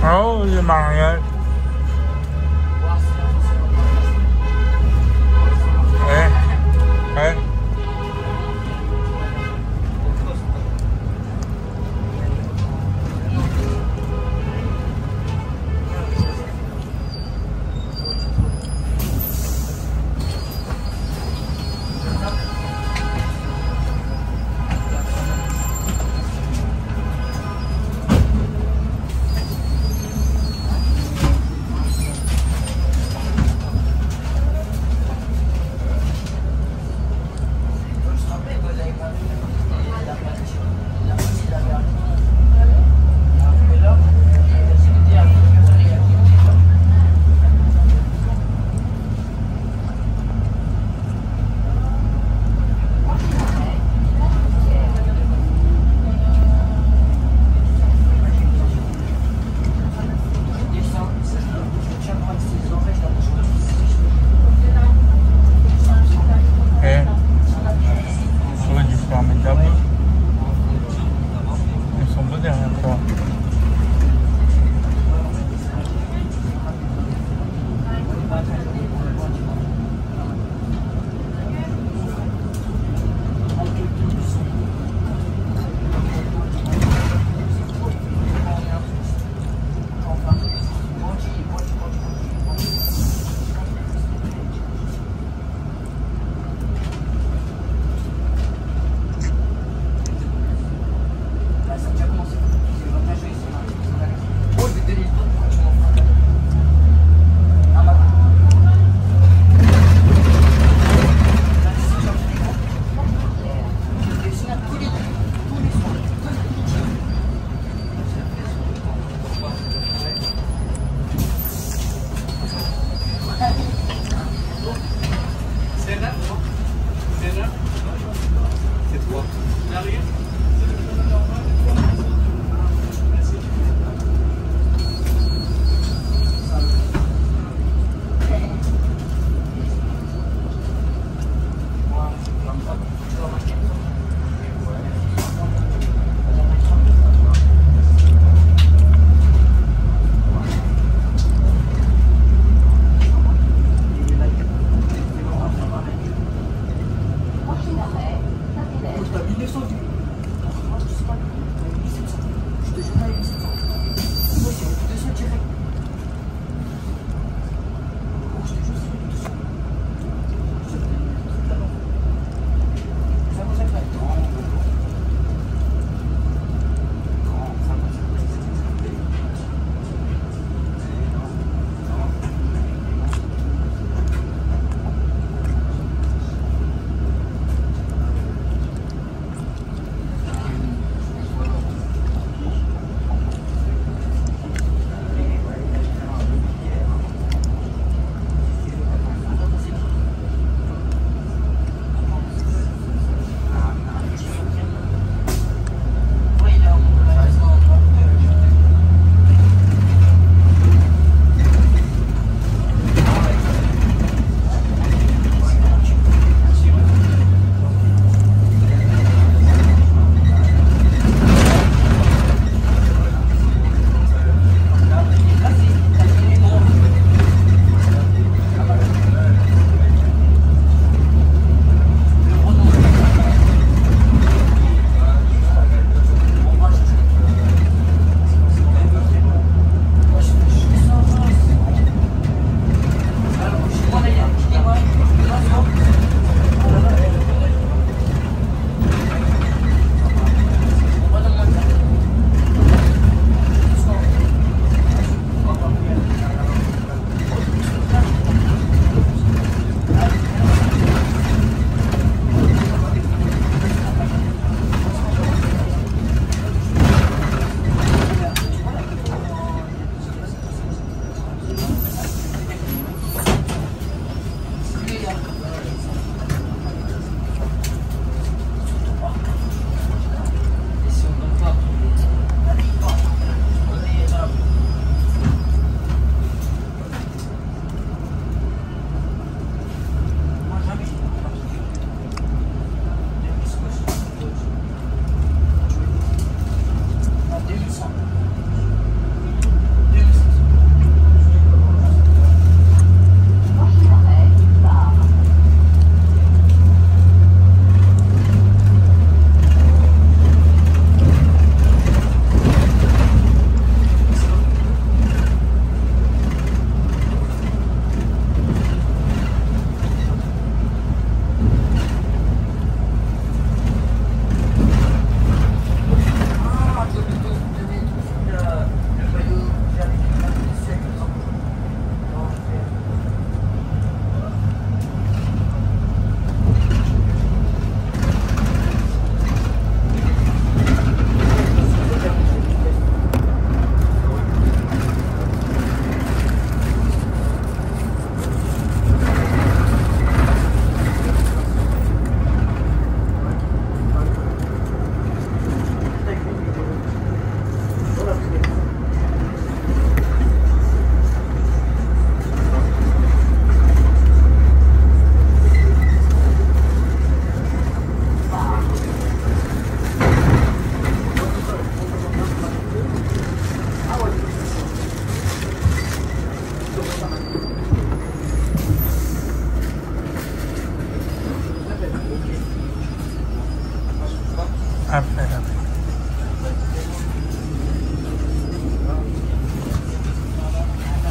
Oh, je Marielle. Eh.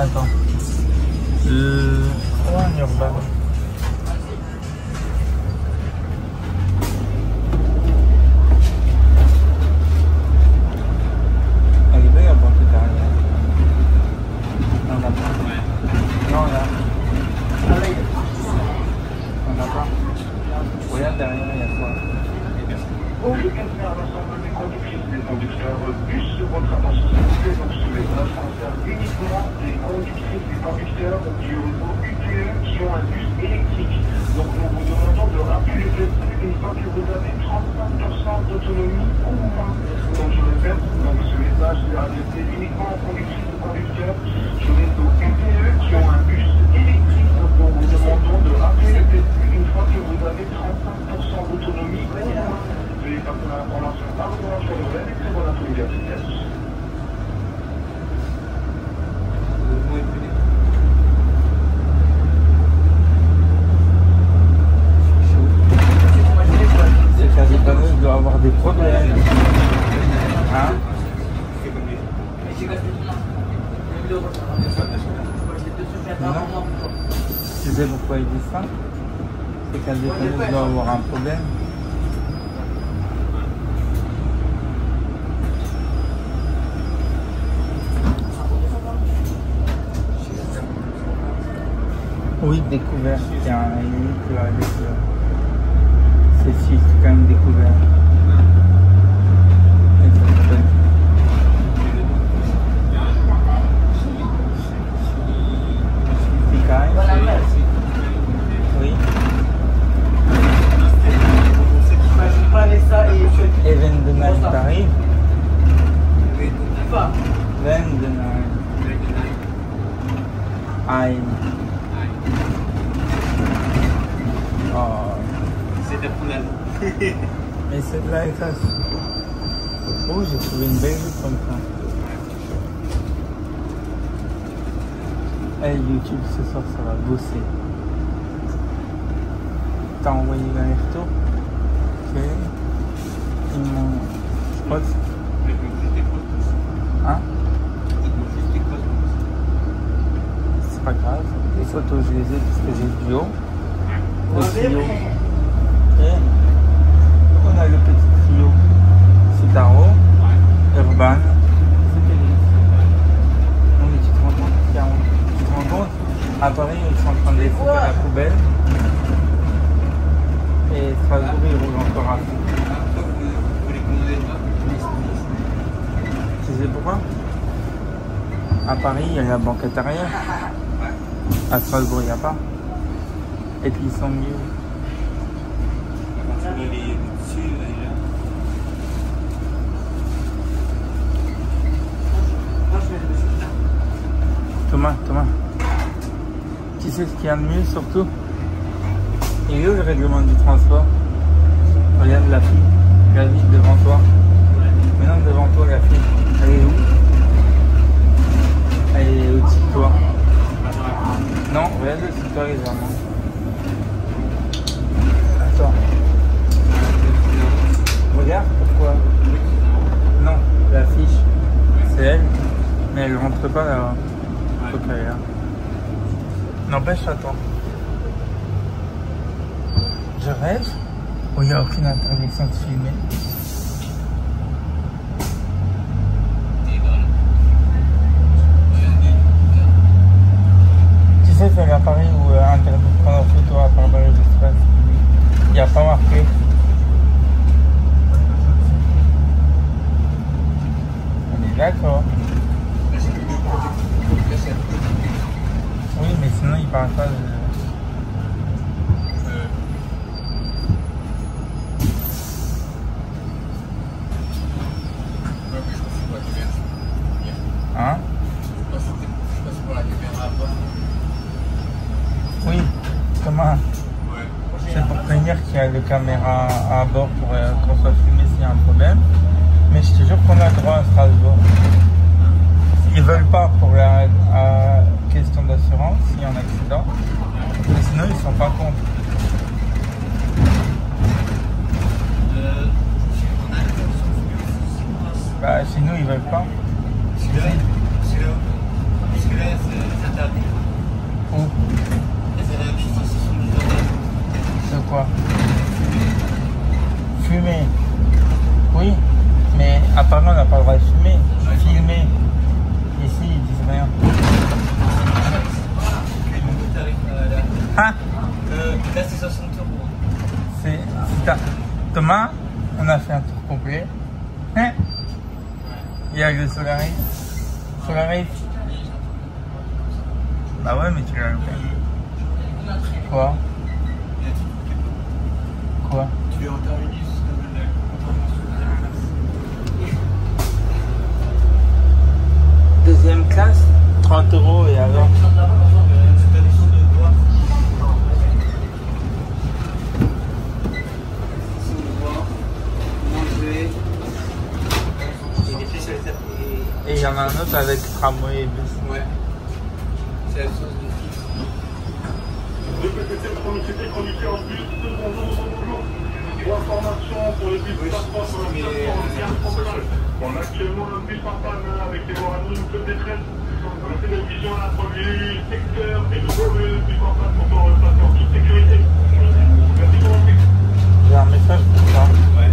Attends. Ouais, urbain. Elle est belle la banque derrière. On n'a pas. Non, là. On n'a pas. Regarde derrière, il y a quoi? Au lieu d'amener à l'ensemble des conductrices des conducteurs bus, votre attention s'il vous plaît, donc ce message concerne uniquement les conductrices et conducteurs du réseau UTE qui ont un bus électrique. Donc nous vous demandons de rappeler le test une fois que vous avez 35% d'autonomie ou moins. Donc je répète, donc ce message est adressé uniquement aux conductrices et conducteurs du réseau UTE qui ont un bus électrique. Donc nous vous demandons de rappeler le test une fois que vous avez 35% d'autonomie ou moins. Veuillez passer l'information par le branche nouvelle et très bonne après-midi à tous. La dépanneuse doit avoir des problèmes. Hein? Non. Tu sais pourquoi ils disent ça? C'est qu'un dépanneuse doit avoir un problème. Oui, découvert. Il y a un limite là avec c'est quand même découvert. Oui. Even de Night t'arrive. Even de Night. Aïe. Oh. C'est de poulane. Mais celle-là est ça. Oh, j'ai trouvé une belle route comme ça. Hey, YouTube, ce soir, ça va bosser. T'as envoyé l'aller-retour? Ok. Ils m'ont... Je crois que c'est... Hein? C'est pas grave. Les photos, je les ai parce que j'ai le duo. Le trio. Et on a le petit trio. Citaro, Urban. C'était lui. Non mais tu te rends compte? Tu te rends compte? À Paris, ils sont en train de laisser la poubelle. Et Strasbourg, ils roulent encore à fond. Tu sais pourquoi? À Paris, il y a la banquette arrière. À Strasbourg, il n'y a pas. Et puis ils sont mieux. Thomas, tu sais ce qu'il y a de mieux surtout? Il est où le règlement du transport? Regarde la fille, la vie devant toi. Maintenant devant toi la fille, elle est où? Elle est au-dessus de toi. Non, regarde au-dessus de toi légèrement. Attends. Regarde pourquoi. Non, la fiche, c'est elle, mais elle rentre pas là. Faut qu'elle est là. N'empêche, attends. Je rêve où il n'y a aucune interdiction de filmer. Tu sais, c'est à Paris où interdit de prendre en photo à part dans les espaces. Il n'y a pas marqué. On est d'accord. Oui, mais sinon il parle pas de... Hein? Oui, comment? C'est pour prévenir qu'il y a des caméras à bord pour qu'on soit filmé s'il y a un problème. Mais je te jure qu'on a le droit à Strasbourg. Ils veulent pas pour la question d'assurance s'il y a un accident. Mais sinon ils sont pas contre. Bah chez nous ils veulent pas. Parce que là, Thomas, on a fait un tour complet. Hein? Il y a le Solaris. Solaris. Bah ouais, mais tu l'as fait. Quoi? Quoi? Tu es en terminus. Deuxième classe, 30 € et alors? Et il y en a un autre avec tramway et bus. Ouais. C'est la source de fixe. Le PPC Proximité conducteur en bus. Bonjour. Pour information pour le bus Parfois sur la station. On a actuellement un bus en panne avec des morales de détresse. On a fait la vision à la première secteur et nous avons le bus en panne pour le passer en toute sécurité. Merci pour votre texte. J'ai un message pour ça. Ouais.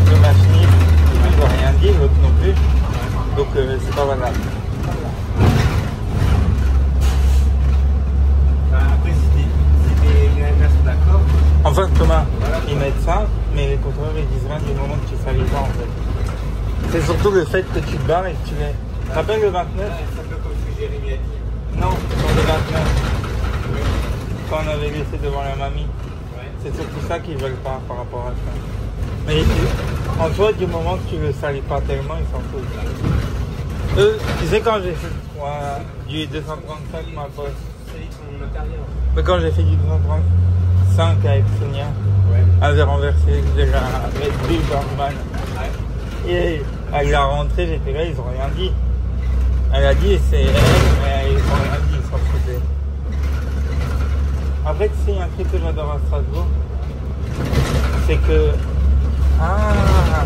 Le machiniste, il ne doit rien dire, l'autre non plus. Donc c'est pas valable. Après, si les réacteurs sont d'accord. Enfin Thomas, ils mettent ça, mais les contrôleurs ils disent rien du moment que tu salis pas en fait. C'est surtout le fait que tu te barres et que tu les... Tu te rappelles le 29? C'est un peu comme ce que Jérémy a dit. Non, sur le 29. Quand on avait laissé devant la mamie. Ouais. C'est surtout ça qu'ils veulent pas par rapport à ça. Mais en soi, du moment que tu le salis pas tellement, ils s'en foutent. Eux, tu sais quand j'ai fait du 235 ma poste. C'est ton intérieur. Mais quand j'ai fait du 235 avec Sonia, Ouais. elle avait renversé de la Red Bull Barman. Ouais. Et elle l'a rentrée, j'étais là, ils ont rien dit. Elle a dit c'est elle, mais ils ont rien dit, ils s'en foutaient. Après, tu sais, il y a un truc que j'adore à Strasbourg, c'est que... Ah,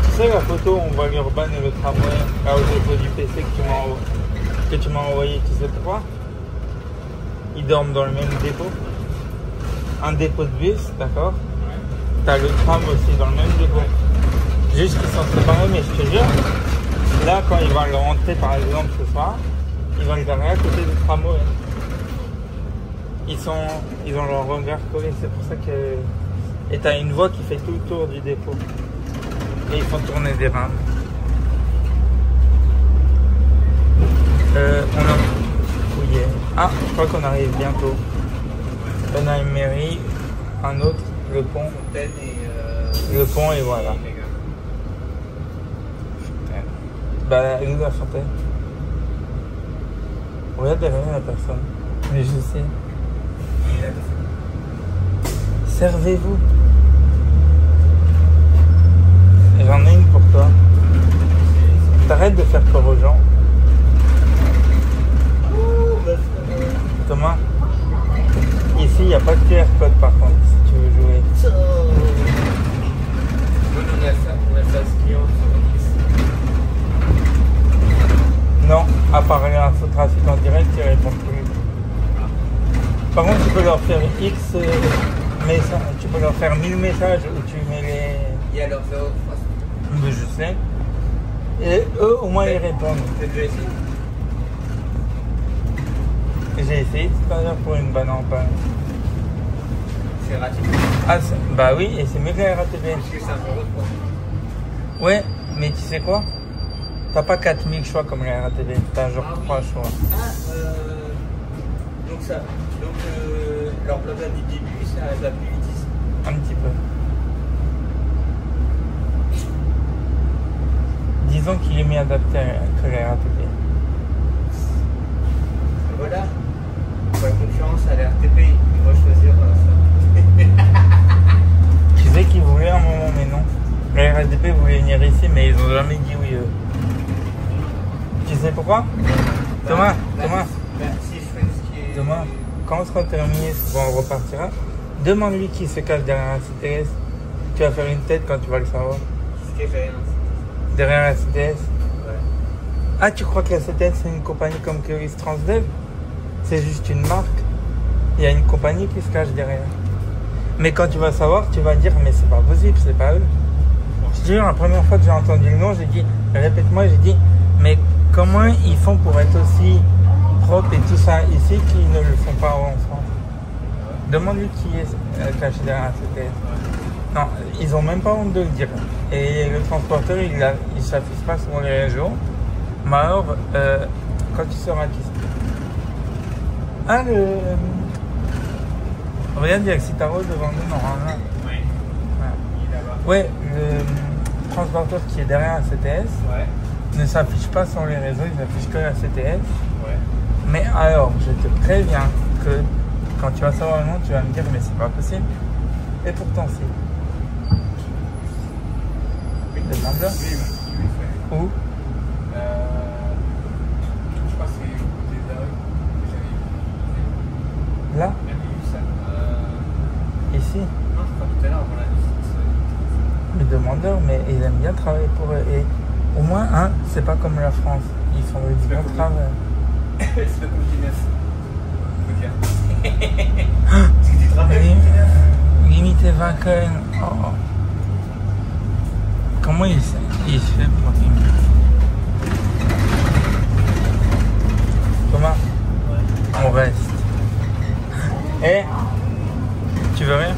tu sais la photo où on voit l'Urban et le tramway, là au dépôt du PC que tu m'as envoyé, tu sais pourquoi? Ils dorment dans le même dépôt. Un dépôt de bus, d'accord? T'as le tram aussi dans le même dépôt. Juste qu'ils sont séparés, mais je te jure, là quand ils vont le rentrer par exemple ce soir, ils vont le garer à côté du tramway. Ils ont leur regard collé, c'est pour ça que... Et t'as une voie qui fait tout le tour du dépôt. Et ils font tourner des rames. Oui. Ah, je crois qu'on arrive bientôt. On a une mairie, un autre, le pont. Fontaine et Le pont et voilà. Bah, où la fontaine? Regarde derrière la personne. Mais je sais. Servez-vous. J'en ai une pour toi. T'arrêtes de faire peur aux gens. Thomas, ici il n'y a pas de QR code par contre si tu veux jouer. on a ça client sur Non, à part l'info trafic en direct, ils répondent plus. Par contre, tu peux leur faire X messages, tu peux leur faire 1000 messages où tu mets les... Il y a leur 0 Mais je sais. Et eux, au moins, ils répondent. T'as déjà essayé? J'ai essayé tout à l'heure pour une banane en panne. C'est raté. Ah, bah oui, et c'est mieux que la RATP. Parce que c'est un 0 Ouais, mais tu sais quoi? T'as pas 4000 choix comme la RATP, t'as genre 3 choix. Donc ça. Donc leur blabla du début, ça va plus vite ici. Un petit peu. Disons qu'il est mieux adapté que la RATP. Voilà. Pour la concurrence à la RTP, ils vont choisir ça. Tu sais qu'ils voulaient un moment, mais non. La RATP voulait venir ici, mais ils ont jamais dit oui eux. Tu sais pourquoi? Thomas, Si je fais ce qui est... Thomas, quand on sera terminé, bon, on repartira. Demande-lui qui se cache derrière la CTS. Tu vas faire une tête quand tu vas le savoir. Ce qui est fait, Derrière la CTS. ouais. Ah, tu crois que la CTS c'est une compagnie comme Curis Transdev? C'est juste une marque. Il y a une compagnie qui se cache derrière. Mais quand tu vas savoir, tu vas dire mais c'est pas possible, c'est pas eux. Je te jure, la première fois que j'ai entendu le nom, j'ai dit, répète-moi, j'ai dit, mais comment ils font pour être aussi propres et tout ça ici qu'ils ne le font pas en France? Demande-lui qui est caché derrière un CTS. Non, ils ont même pas honte de le dire. Et le transporteur, il s'affiche pas sur les réseaux. Mais alors, quand tu seras qui c'est? Ah, regarde, il y a Citaro devant nous, normalement. Oui. Il est là-bas. Ouais, le transporteur qui est derrière la CTS ne s'affiche pas sur les réseaux, il n'affiche que la CTS. Ouais. Mais alors, je te préviens que quand tu vas savoir le nom, tu vas me dire, mais c'est pas possible. Et pourtant, si. Demande-le. Oui, Où? je crois que c'est côté de la rue que j'avais vu. Là? J'avais vu ça. Ici? Non, je crois tout à l'heure, on l'a vu. Le demandeur, mais ils aiment bien travailler pour eux. Et au moins, hein, c'est pas comme la France. Ils font du bon travail. C'est pas comme Guinness. Faut dire. Est-ce que tu te rappelles Guinness? Limité vainqueur. Oh. Comment il fait pour limiter? Thomas, on reste. Eh, tu veux rien?